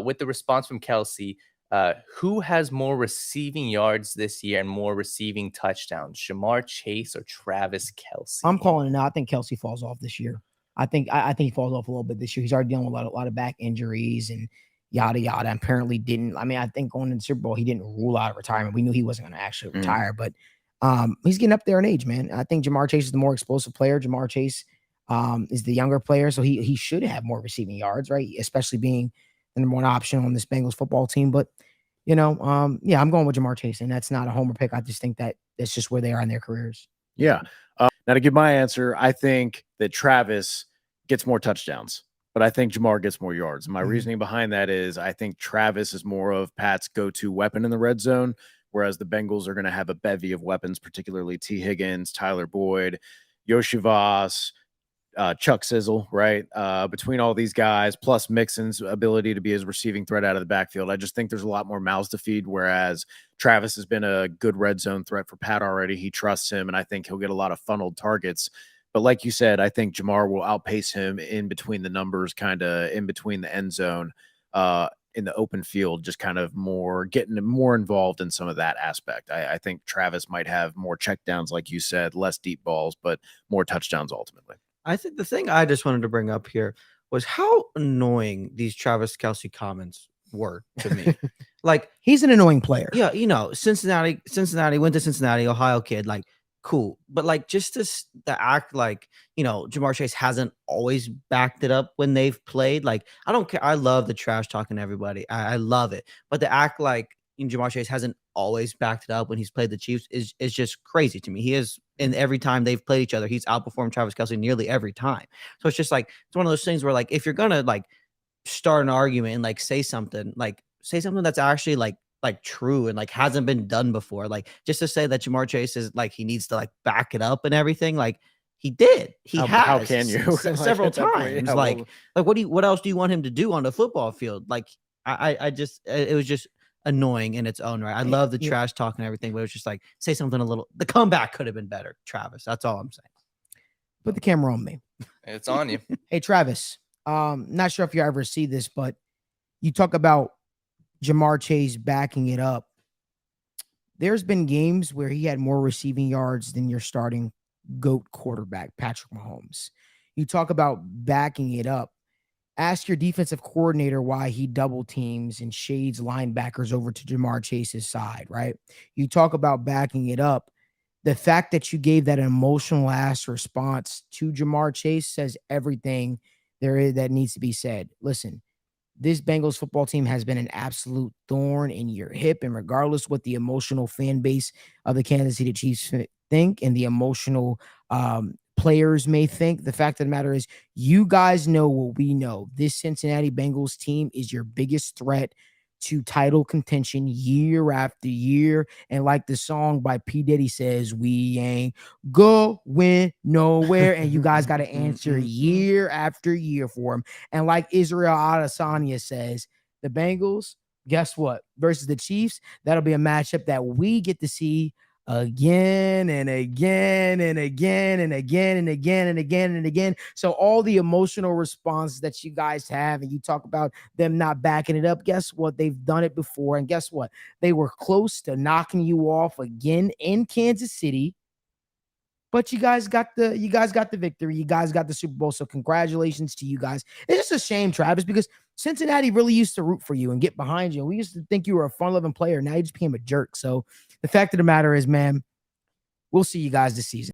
with the response from Kelce, who has more receiving yards this year and more receiving touchdowns, Ja'Marr Chase or Travis Kelce? I'm calling it now. I think Kelce falls off this year. I think he falls off a little bit this year. He's already dealing with a lot of back injuries and yada yada. Apparently didn't. I mean, I think going into the Super Bowl, he didn't rule out retirement. We knew he wasn't going to actually retire, but he's getting up there in age, man. I think Ja'Marr Chase is the more explosive player. Ja'Marr Chase is the younger player, so he should have more receiving yards, right? Especially being the number one option on this Bengals football team. But yeah, I'm going with Ja'Marr Chase, and that's not a homer pick. I just think that that's just where they are in their careers. Yeah. Now to give my answer, I think that Travis gets more touchdowns, but I think Ja'Marr gets more yards. My reasoning behind that is I think Travis is more of Pat's go-to weapon in the red zone, whereas the Bengals are going to have a bevy of weapons, particularly T. Higgins, Tyler Boyd, Yoshi Voss, Chuck Sizzle, right? Between all these guys, plus Mixon's ability to be his receiving threat out of the backfield, I just think there's a lot more mouths to feed, whereas Travis has been a good red zone threat for Pat already. He trusts him, and I think he'll get a lot of funneled targets. But like you said, I think Ja'Marr will outpace him in between the numbers, kind of in between the end zone, in the open field, just kind of getting more involved in some of that aspect. I think Travis might have more checkdowns, like you said, less deep balls, but more touchdowns ultimately. I think the thing I just wanted to bring up here was how annoying these Travis Kelce comments were to me. Like, he's an annoying player. Yeah, Cincinnati went to Cincinnati, Ohio kid, like, cool. But like, just to act like, Ja'Marr Chase hasn't always backed it up when they've played. Like, I don't care. I love the trash talking to everybody. I love it. But to act like Ja'Marr Chase hasn't always backed it up when he's played the Chiefs is just crazy to me. He is, and every time they've played each other, he's outperformed Travis Kelce nearly every time. So it's just like, it's one of those things where, like, if you're gonna like start an argument and like say something that's actually like true and like hasn't been done before, like just to say that Ja'Marr Chase is like he needs to like back it up and everything, like he did. How can you? Several times. Yeah, like what else do you want him to do on the football field? Like I just, it was just annoying in its own right. I love the trash talk and everything, but it was just like, say something a little, the comeback could have been better, Travis. That's all I'm saying. Put the camera on me. It's on you. Hey, Travis. Not sure if you ever see this, but you talk about Ja'Marr Chase backing it up. There's been games where he had more receiving yards than your starting GOAT quarterback, Patrick Mahomes. You talk about backing it up. Ask your defensive coordinator why he double teams and shades linebackers over to Ja'Marr Chase's side, right? You talk about backing it up. The fact that you gave that emotional ass response to Ja'Marr Chase says everything there is that needs to be said. Listen, this Bengals football team has been an absolute thorn in your hip, and regardless what the emotional fan base of the Kansas City Chiefs think and the emotional players may think, the fact of the matter is you guys know what we know. This Cincinnati Bengals team is your biggest threat to title contention year after year. And like the song by P. Diddy says, we ain't going nowhere. And you guys got to answer year after year for him. And like Israel Adesanya says, the Bengals, guess what? Versus the Chiefs, that'll be a matchup that we get to see again and again and again and again and again and again and again. So all the emotional responses that you guys have, and you talk about them not backing it up, guess what? They've done it before. And guess what? They were close to knocking you off again in Kansas City. But you guys got the victory. You guys got the Super Bowl. So congratulations to you guys. It's just a shame, Travis, because Cincinnati really used to root for you and get behind you. We used to think you were a fun-loving player. Now you just became a jerk. So the fact of the matter is, man, we'll see you guys this season.